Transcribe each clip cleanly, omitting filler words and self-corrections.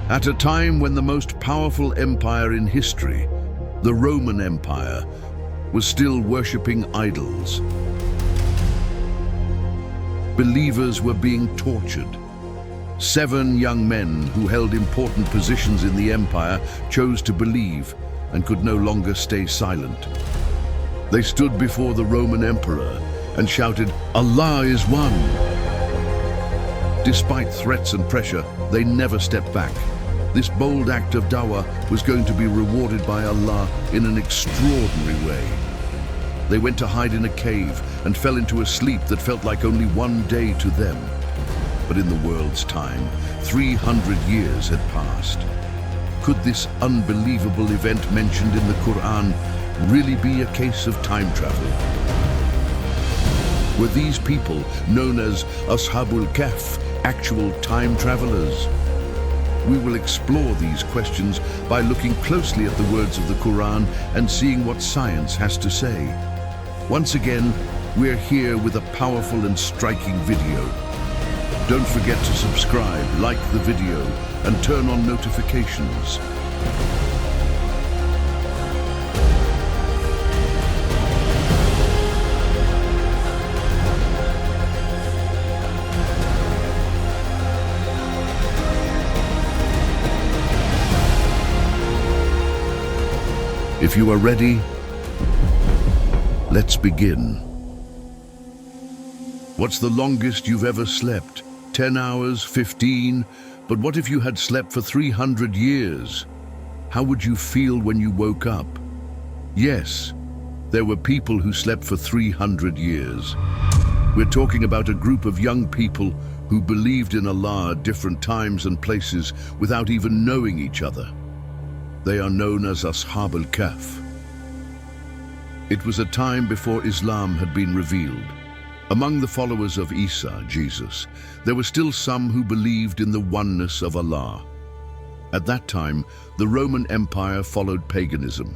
At a time when the most powerful empire in history, the Roman Empire, was still worshipping idols. Believers were being tortured. 7 young men who held important positions in the empire chose to believe and could no longer stay silent. They stood before the Roman emperor and shouted, "Allah is one." Despite threats and pressure, they never stepped back. This bold act of dawah was going to be rewarded by Allah in an extraordinary way. They went to hide in a cave and fell into a sleep that felt like only one day to them. But in the world's time, 300 years had passed. Could this unbelievable event mentioned in the Qur'an really be a case of time travel? Were these people, known as Ashab Al Kahf, actual time travelers? We will explore these questions by looking closely at the words of the Qur'an and seeing what science has to say. Once again, we're here with a powerful and striking video. Don't forget to subscribe, like the video, and turn on notifications. If you are ready, let's begin. What's the longest you've ever slept? 10 hours, 15? But what if you had slept for 300 years? How would you feel when you woke up? Yes, there were people who slept for 300 years. We're talking about a group of young people who believed in Allah at different times and places without even knowing each other. They are known as Ashab Al Kahf. It was a time before Islam had been revealed. Among the followers of Isa, Jesus, there were still some who believed in the oneness of Allah. At that time, the Roman Empire followed paganism.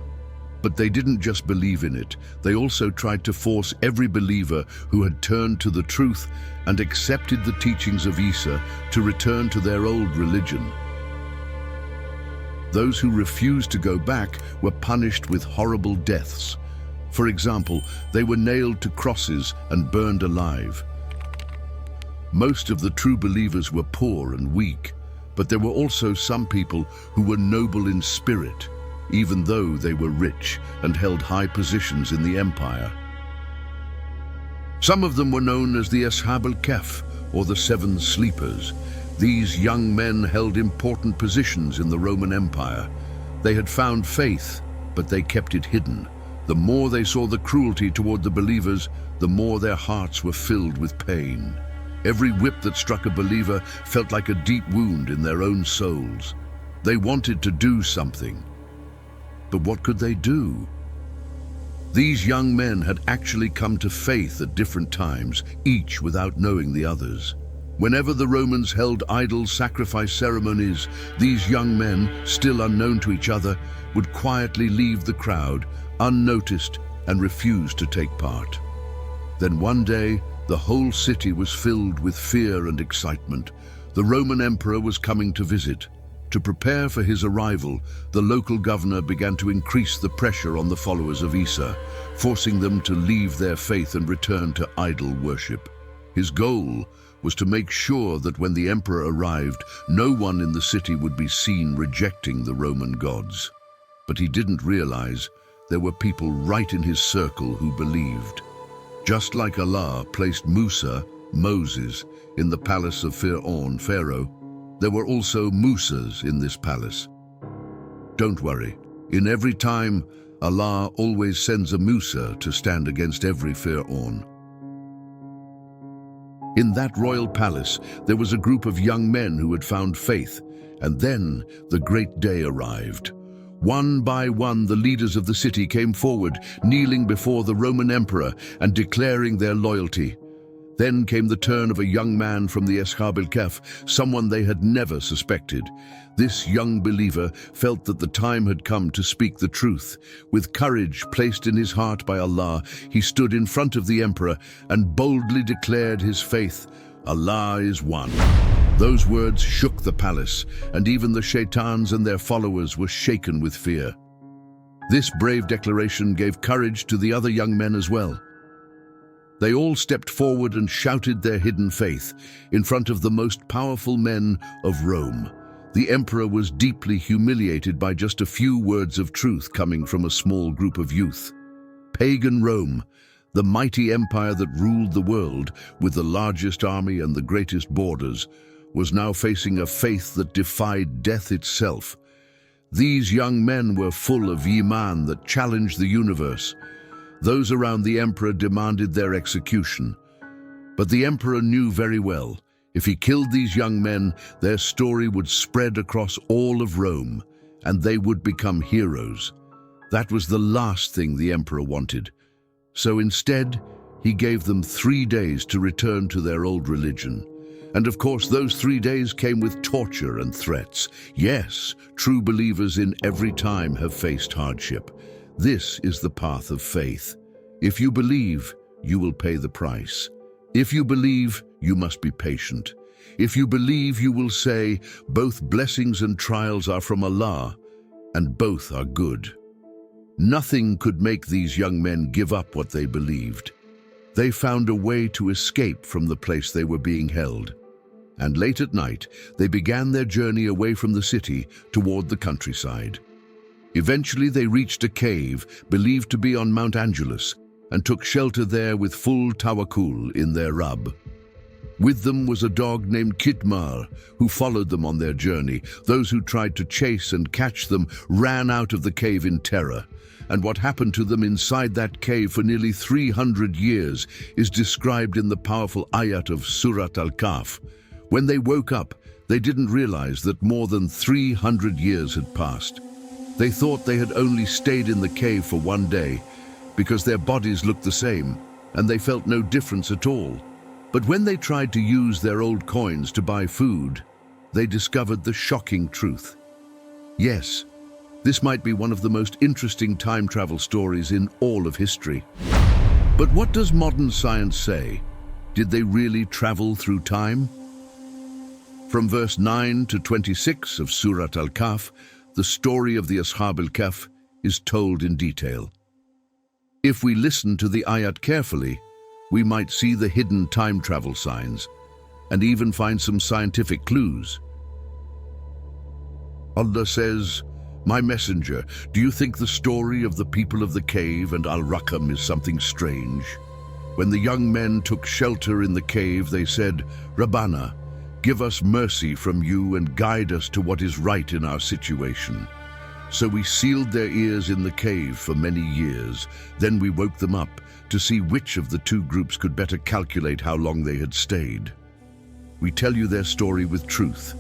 But they didn't just believe in it, they also tried to force every believer who had turned to the truth and accepted the teachings of Isa to return to their old religion. Those who refused to go back were punished with horrible deaths. For example, they were nailed to crosses and burned alive. Most of the true believers were poor and weak, but there were also some people who were noble in spirit, even though they were rich and held high positions in the empire. Some of them were known as the Ashab Al Kahf, or the 7 sleepers. These young men held important positions in the Roman Empire. They had found faith, but they kept it hidden. The more they saw the cruelty toward the believers, the more their hearts were filled with pain. Every whip that struck a believer felt like a deep wound in their own souls. They wanted to do something. But what could they do? These young men had actually come to faith at different times, each without knowing the others. Whenever the Romans held idol sacrifice ceremonies, these young men, still unknown to each other, would quietly leave the crowd, unnoticed, and refuse to take part. Then one day, the whole city was filled with fear and excitement. The Roman emperor was coming to visit. To prepare for his arrival, the local governor began to increase the pressure on the followers of Isa, forcing them to leave their faith and return to idol worship. His goal was to make sure that when the emperor arrived, no one in the city would be seen rejecting the Roman gods. But he didn't realize there were people right in his circle who believed. Just like Allah placed Moses, in the palace of Pharaoh, there were also Musas in this palace. Don't worry, in every time, Allah always sends a Musa to stand against every Pharaoh. In that royal palace, there was a group of young men who had found faith, and then the great day arrived. One by one, the leaders of the city came forward, kneeling before the Roman emperor and declaring their loyalty. Then came the turn of a young man from the Ashab Al Kahf, someone they had never suspected. This young believer felt that the time had come to speak the truth. With courage placed in his heart by Allah, he stood in front of the emperor and boldly declared his faith. Allah is one. Those words shook the palace, and even the shaitans and their followers were shaken with fear. This brave declaration gave courage to the other young men as well. They all stepped forward and shouted their hidden faith in front of the most powerful men of Rome. The emperor was deeply humiliated by just a few words of truth coming from a small group of youth. Pagan Rome, the mighty empire that ruled the world with the largest army and the greatest borders, was now facing a faith that defied death itself. These young men were full of iman that challenged the universe. Those around the emperor demanded their execution. But the emperor knew very well, if he killed these young men, their story would spread across all of Rome, and they would become heroes. That was the last thing the emperor wanted. So instead, he gave them 3 days to return to their old religion. And of course, those 3 days came with torture and threats. Yes, true believers in every time have faced hardship. This is the path of faith. If you believe, you will pay the price. If you believe, you must be patient. If you believe, you will say, both blessings and trials are from Allah, and both are good. Nothing could make these young men give up what they believed. They found a way to escape from the place they were being held. And late at night, they began their journey away from the city toward the countryside. Eventually, they reached a cave believed to be on Mount Angelus and took shelter there with full tawakkul in their Rabb. With them was a dog named Kidmar, who followed them on their journey. Those who tried to chase and catch them ran out of the cave in terror. And what happened to them inside that cave for nearly 300 years is described in the powerful ayat of Surah Al Kahf. When they woke up, they didn't realize that more than 300 years had passed. They thought they had only stayed in the cave for 1 day because their bodies looked the same and they felt no difference at all. But when they tried to use their old coins to buy food, they discovered the shocking truth. Yes, this might be one of the most interesting time travel stories in all of history. But what does modern science say? Did they really travel through time? From verse 9 to 26 of Surah Al Kahf, the story of the Ashab Al Kahf is told in detail. If we listen to the ayat carefully, we might see the hidden time travel signs and even find some scientific clues. Allah says, "My messenger, do you think the story of the people of the cave and Al-Raqam is something strange? When the young men took shelter in the cave, they said, 'Rabbana, give us mercy from you and guide us to what is right in our situation.' So we sealed their ears in the cave for many years. Then we woke them up to see which of the two groups could better calculate how long they had stayed. We tell you their story with truth.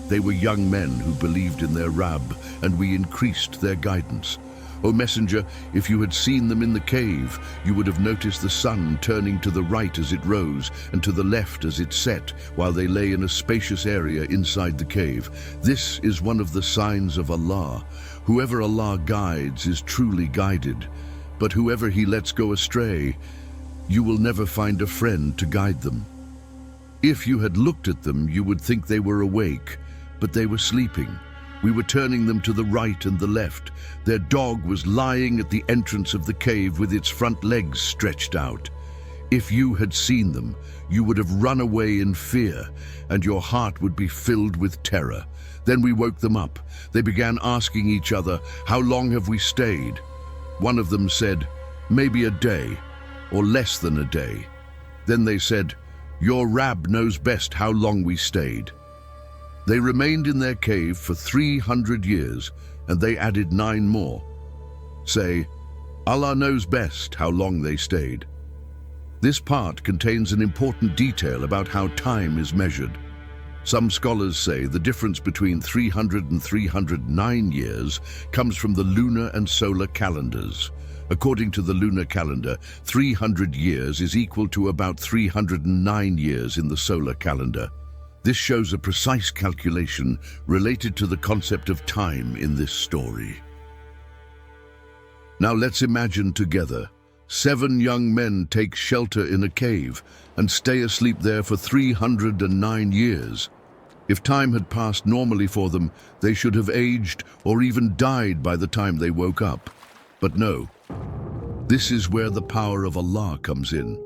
They were young men who believed in their Rabb, and we increased their guidance. O Messenger, if you had seen them in the cave, you would have noticed the sun turning to the right as it rose and to the left as it set, while they lay in a spacious area inside the cave. This is one of the signs of Allah. Whoever Allah guides is truly guided, but whoever He lets go astray, you will never find a friend to guide them. If you had looked at them, you would think they were awake, but they were sleeping. We were turning them to the right and the left. Their dog was lying at the entrance of the cave with its front legs stretched out. If you had seen them, you would have run away in fear, and your heart would be filled with terror. Then we woke them up. They began asking each other, 'How long have we stayed?' One of them said, 'Maybe a day, or less than a day.' Then they said, 'Your Rabb knows best how long we stayed.' They remained in their cave for 300 years, and they added 9 more. Say, Allah knows best how long they stayed. This part contains an important detail about how time is measured. Some scholars say the difference between 300 and 309 years comes from the lunar and solar calendars. According to the lunar calendar, 300 years is equal to about 309 years in the solar calendar. This shows a precise calculation related to the concept of time in this story. Now let's imagine together. 7 young men take shelter in a cave and stay asleep there for 309 years. If time had passed normally for them, they should have aged or even died by the time they woke up. But no. This is where the power of Allah comes in.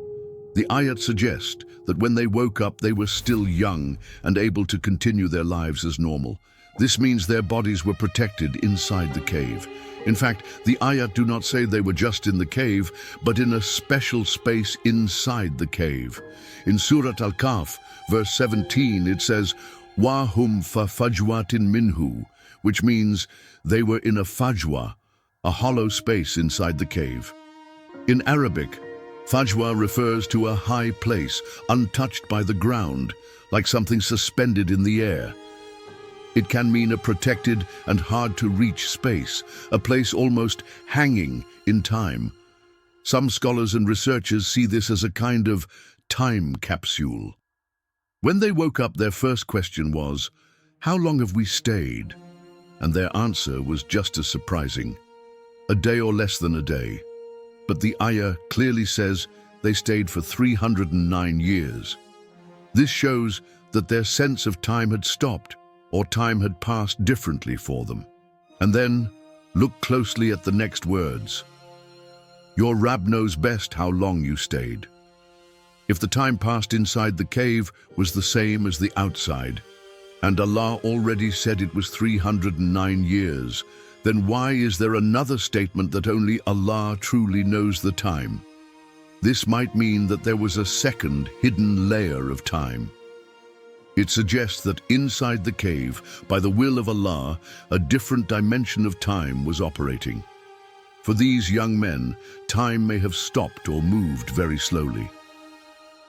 The ayat suggest that when they woke up, they were still young and able to continue their lives as normal. This means their bodies were protected inside the cave. In fact, the ayat do not say they were just in the cave, but in a special space inside the cave. In Surah Al Kahf, verse 17, it says, "Wahum fa fajwatin minhu," which means they were in a fajwa, a hollow space inside the cave. In Arabic, Fajwa refers to a high place, untouched by the ground, like something suspended in the air. It can mean a protected and hard-to-reach space, a place almost hanging in time. Some scholars and researchers see this as a kind of time capsule. When they woke up, their first question was, "How long have we stayed?" And their answer was just as surprising. A day or less than a day. But the ayah clearly says they stayed for 309 years. This shows that their sense of time had stopped, or time had passed differently for them. And then, look closely at the next words. Your Rabb knows best how long you stayed. If the time passed inside the cave was the same as the outside, and Allah already said it was 309 years, then why is there another statement that only Allah truly knows the time? This might mean that there was a second hidden layer of time. It suggests that inside the cave, by the will of Allah, a different dimension of time was operating. For these young men, time may have stopped or moved very slowly.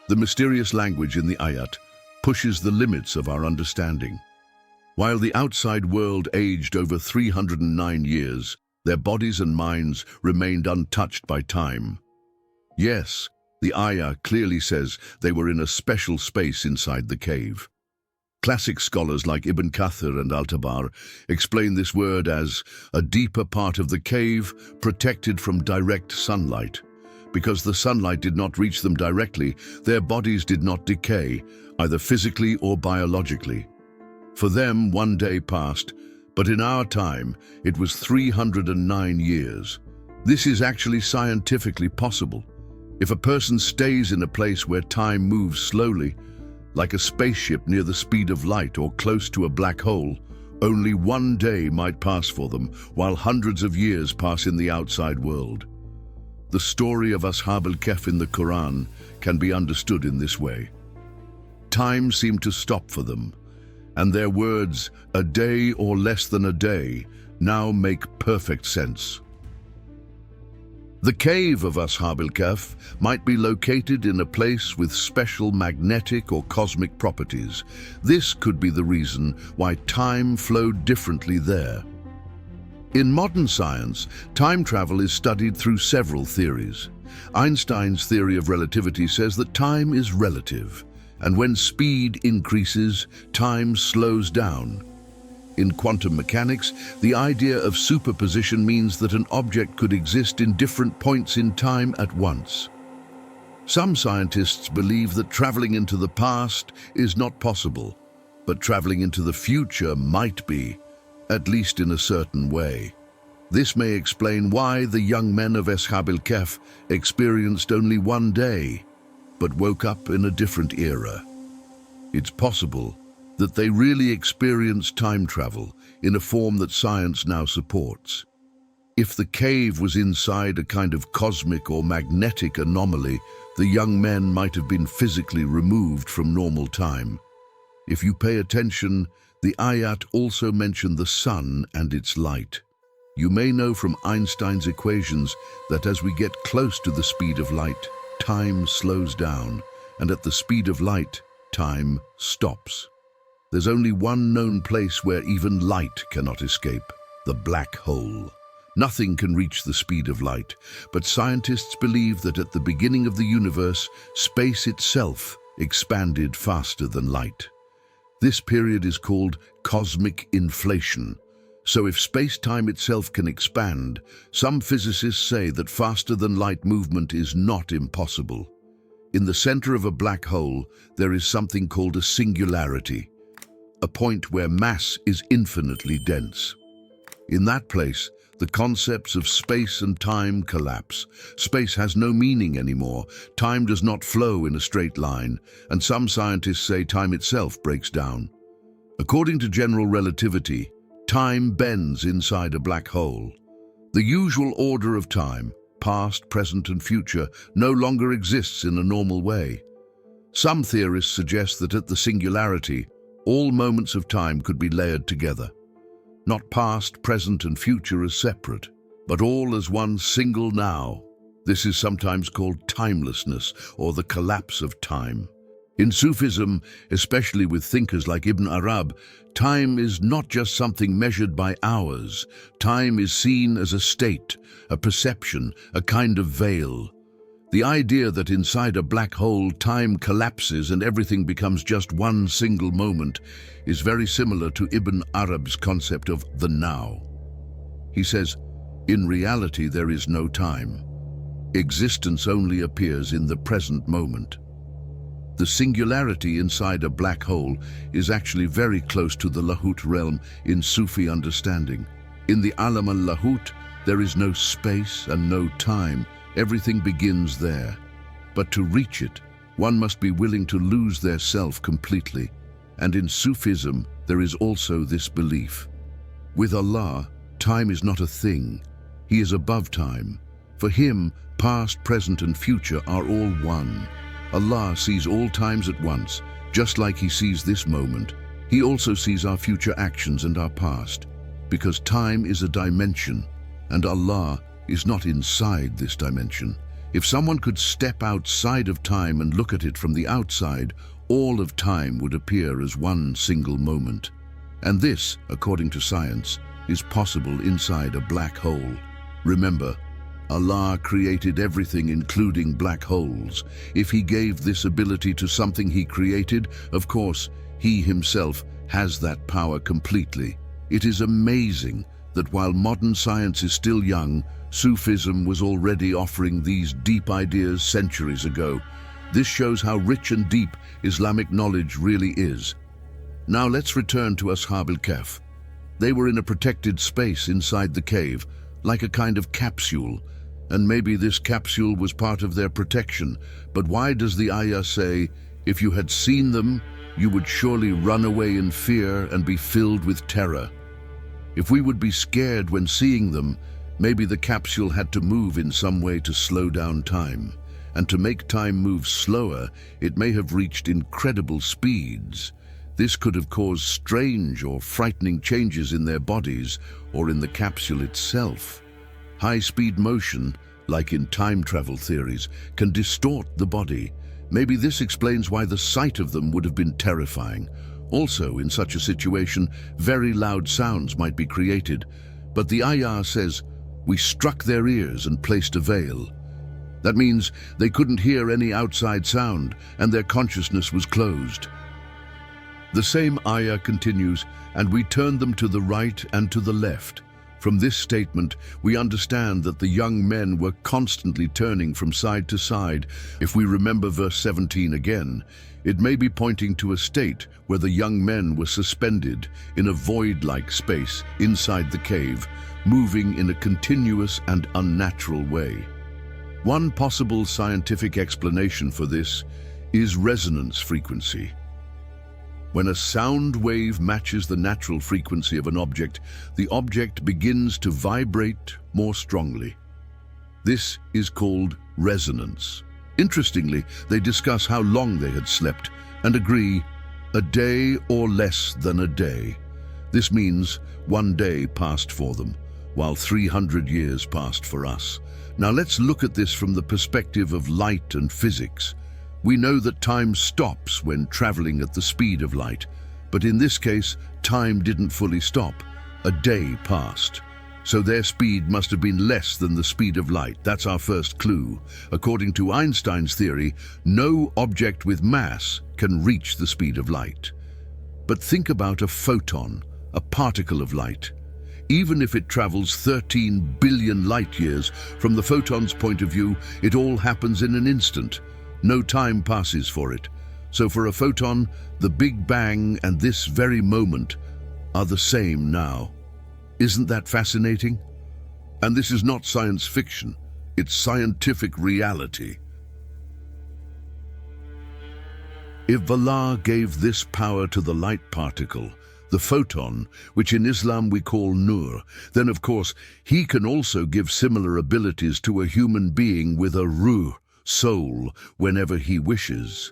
The mysterious language in the ayat pushes the limits of our understanding. While the outside world aged over 309 years, their bodies and minds remained untouched by time. Yes, the ayah clearly says they were in a special space inside the cave. Classic scholars like Ibn Kathir and Al-Tabar explain this word as a deeper part of the cave protected from direct sunlight. Because the sunlight did not reach them directly, their bodies did not decay, either physically or biologically. For them, one day passed, but in our time, it was 309 years. This is actually scientifically possible. If a person stays in a place where time moves slowly, like a spaceship near the speed of light or close to a black hole, only one day might pass for them, while hundreds of years pass in the outside world. The story of Ashab Al Kahf in the Qur'an can be understood in this way. Time seemed to stop for them, and their words, "a day or less than a day," now make perfect sense. The cave of Ashab Al Kahf might be located in a place with special magnetic or cosmic properties. This could be the reason why time flowed differently there. In modern science, time travel is studied through several theories. Einstein's theory of relativity says that time is relative, and when speed increases, time slows down. In quantum mechanics, the idea of superposition means that an object could exist in different points in time at once. Some scientists believe that traveling into the past is not possible, but traveling into the future might be, at least in a certain way. This may explain why the young men of Ashab Al Kahf experienced only one day, but woke up in a different era. It's possible that they really experienced time travel in a form that science now supports. If the cave was inside a kind of cosmic or magnetic anomaly, the young men might have been physically removed from normal time. If you pay attention, the ayat also mention the sun and its light. You may know from Einstein's equations that as we get close to the speed of light, time slows down, and at the speed of light, time stops. There's only one known place where even light cannot escape: the black hole. Nothing can reach the speed of light, but scientists believe that at the beginning of the universe, space itself expanded faster than light. This period is called cosmic inflation. So if space-time itself can expand, some physicists say that faster-than-light movement is not impossible. In the center of a black hole, there is something called a singularity. a point where mass is infinitely dense. In that place, the concepts of space and time collapse. Space has no meaning anymore. Time does not flow in a straight line, and some scientists say time itself breaks down. According to general relativity, time bends inside a black hole. The usual order of time, past, present, and future, no longer exists in a normal way. Some theorists suggest that at the singularity, all moments of time could be layered together. Not past, present, and future as separate, but all as one single now. This is sometimes called timelessness, or the collapse of time. In Sufism, especially with thinkers like Ibn Arab, time is not just something measured by hours. Time is seen as a state, a perception, a kind of veil. The idea that inside a black hole time collapses and everything becomes just one single moment is very similar to Ibn Arab's concept of the now. He says, in reality there is no time. Existence only appears in the present moment. The singularity inside a black hole is actually very close to the Lahut realm in Sufi understanding. In the Alam al-Lahut, there is no space and no time. Everything begins there. But to reach it, one must be willing to lose their self completely. And in Sufism, there is also this belief. With Allah, time is not a thing. He is above time. For him, past, present, and future are all one. Allah sees all times at once, just like he sees this moment. He also sees our future actions and our past, because time is a dimension, and Allah is not inside this dimension. If someone could step outside of time and look at it from the outside, all of time would appear as one single moment. And this, according to science, is possible inside a black hole. Remember, Allah created everything, including black holes. If he gave this ability to something he created, of course, he himself has that power completely. It is amazing that while modern science is still young, Sufism was already offering these deep ideas centuries ago. This shows how rich and deep Islamic knowledge really is. Now let's return to Ashab Al Kahf. They were in a protected space inside the cave, like a kind of capsule. And maybe this capsule was part of their protection. But why does the ayah say, if you had seen them, you would surely run away in fear and be filled with terror? If we would be scared when seeing them, maybe the capsule had to move in some way to slow down time. And to make time move slower, it may have reached incredible speeds. This could have caused strange or frightening changes in their bodies or in the capsule itself. High-speed motion, like in time travel theories, can distort the body. Maybe this explains why the sight of them would have been terrifying. Also, in such a situation, very loud sounds might be created. But the ayah says, we struck their ears and placed a veil. That means they couldn't hear any outside sound, and their consciousness was closed. The same ayah continues, and we turned them to the right and to the left. From this statement, we understand that the young men were constantly turning from side to side. If we remember verse 17 again, it may be pointing to a state where the young men were suspended in a void-like space inside the cave, moving in a continuous and unnatural way. One possible scientific explanation for this is resonance frequency. When a sound wave matches the natural frequency of an object, the object begins to vibrate more strongly. This is called resonance. Interestingly, they discuss how long they had slept and agree a day or less than a day. This means one day passed for them, while 300 years passed for us. Now let's look at this from the perspective of light and physics. We know that time stops when traveling at the speed of light, but in this case, time didn't fully stop. A day passed. So their speed must have been less than the speed of light. That's our first clue. According to Einstein's theory, no object with mass can reach the speed of light. But think about a photon, a particle of light. Even if it travels 13 billion light years, from the photon's point of view, it all happens in an instant. No time passes for it. So for a photon, the Big Bang and this very moment are the same now. Isn't that fascinating? And this is not science fiction, it's scientific reality. If Allah gave this power to the light particle, the photon, which in Islam we call nur, then of course he can also give similar abilities to a human being with a ruh, soul, whenever he wishes.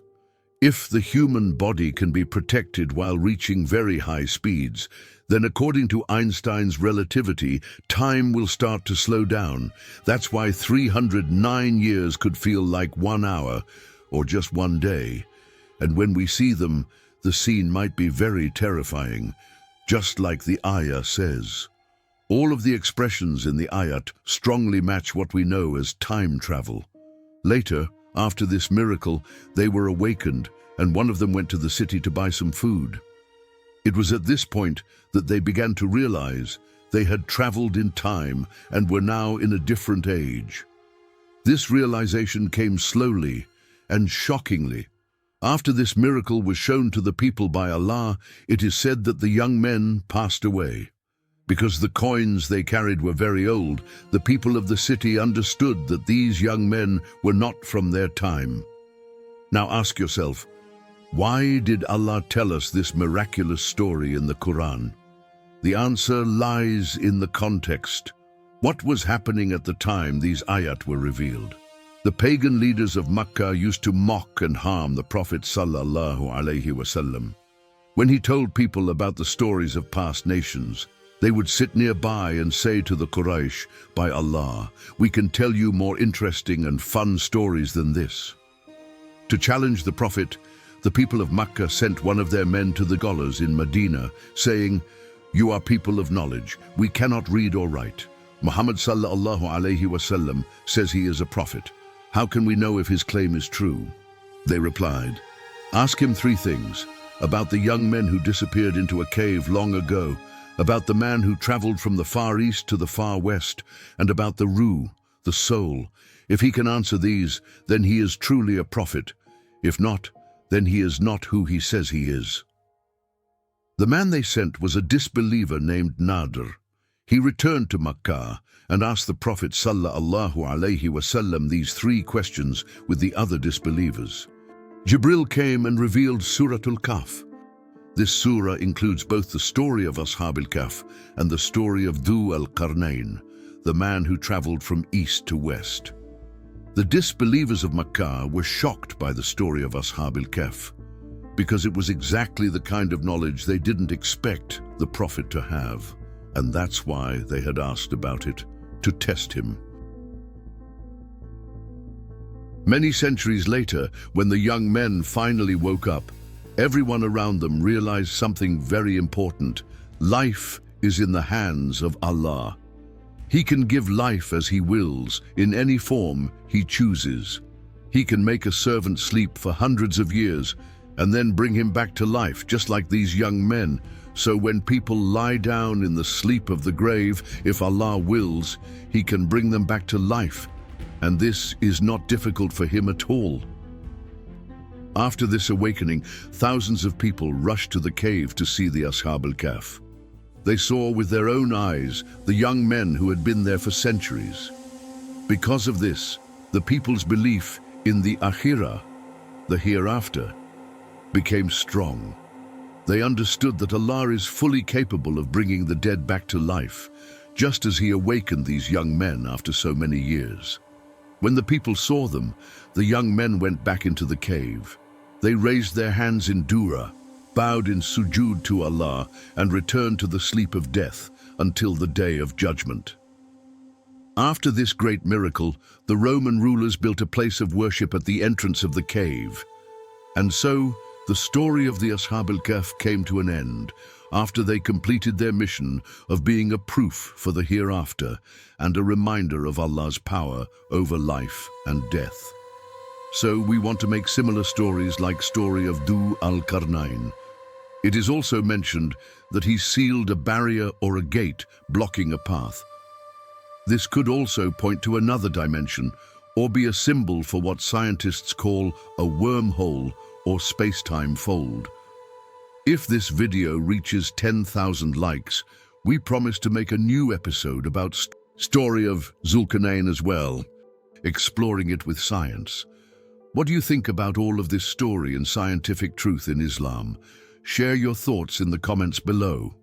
If the human body can be protected while reaching very high speeds, then according to Einstein's relativity, time will start to slow down. That's why 309 years could feel like 1 hour, or just 1 day. And when we see them, the scene might be very terrifying, just like the ayah says. All of the expressions in the ayat strongly match what we know as time travel. Later, after this miracle, they were awakened, and one of them went to the city to buy some food. It was at this point that they began to realize they had traveled in time and were now in a different age. This realization came slowly and shockingly. After this miracle was shown to the people by Allah, it is said that the young men passed away. Because the coins they carried were very old, the people of the city understood that these young men were not from their time. Now ask yourself, why did Allah tell us this miraculous story in the Qur'an? The answer lies in the context. What was happening at the time these ayat were revealed? The pagan leaders of Makkah used to mock and harm the Prophet sallallahu alaihi wasallam. When he told people about the stories of past nations, they would sit nearby and say to the Quraysh, "By Allah, we can tell you more interesting and fun stories than this." To challenge the Prophet, the people of Makkah sent one of their men to the scholars in Medina, saying, "You are people of knowledge. We cannot read or write. Muhammad sallallahu alaihi wasallam says he is a prophet. How can we know if his claim is true?" They replied, "Ask him 3 things, about the young men who disappeared into a cave long ago, about the man who traveled from the Far East to the Far West, and about the ruh, the soul. If he can answer these, then he is truly a prophet. If not, then he is not who he says he is." The man they sent was a disbeliever named Nadir. He returned to Makkah and asked the Prophet sallallahu alaihi wasallam these 3 questions with the other disbelievers. Jibril came and revealed Surah Al Kahf. This surah includes both the story of Ashab Al Kahf and the story of Dhu al-Qarnayn, the man who traveled from east to west. The disbelievers of Makkah were shocked by the story of Ashab Al Kahf, because it was exactly the kind of knowledge they didn't expect the Prophet to have, and that's why they had asked about it, to test him. Many centuries later, when the young men finally woke up, everyone around them realized something very important. Life is in the hands of Allah. He can give life as He wills, in any form He chooses. He can make a servant sleep for hundreds of years and then bring him back to life, just like these young men. So when people lie down in the sleep of the grave, if Allah wills, He can bring them back to life. And this is not difficult for Him at all. After this awakening, thousands of people rushed to the cave to see the Ashab Al Kahf. They saw with their own eyes the young men who had been there for centuries. Because of this, the people's belief in the akhirah, the hereafter, became strong. They understood that Allah is fully capable of bringing the dead back to life, just as He awakened these young men after so many years. When the people saw them, the young men went back into the cave. They raised their hands in dua, bowed in sujood to Allah, and returned to the sleep of death until the day of judgment. After this great miracle, the Roman rulers built a place of worship at the entrance of the cave. And so, the story of the Ashab Al Kahf came to an end after they completed their mission of being a proof for the hereafter and a reminder of Allah's power over life and death. So we want to make similar stories like story of Dhu al-Qarnayn. It is also mentioned that he sealed a barrier or a gate blocking a path. This could also point to another dimension or be a symbol for what scientists call a wormhole or space-time fold. If this video reaches 10,000 likes, we promise to make a new episode about story of Zulkarnain as well, exploring it with science. What do you think about all of this story and scientific truth in Islam? Share your thoughts in the comments below.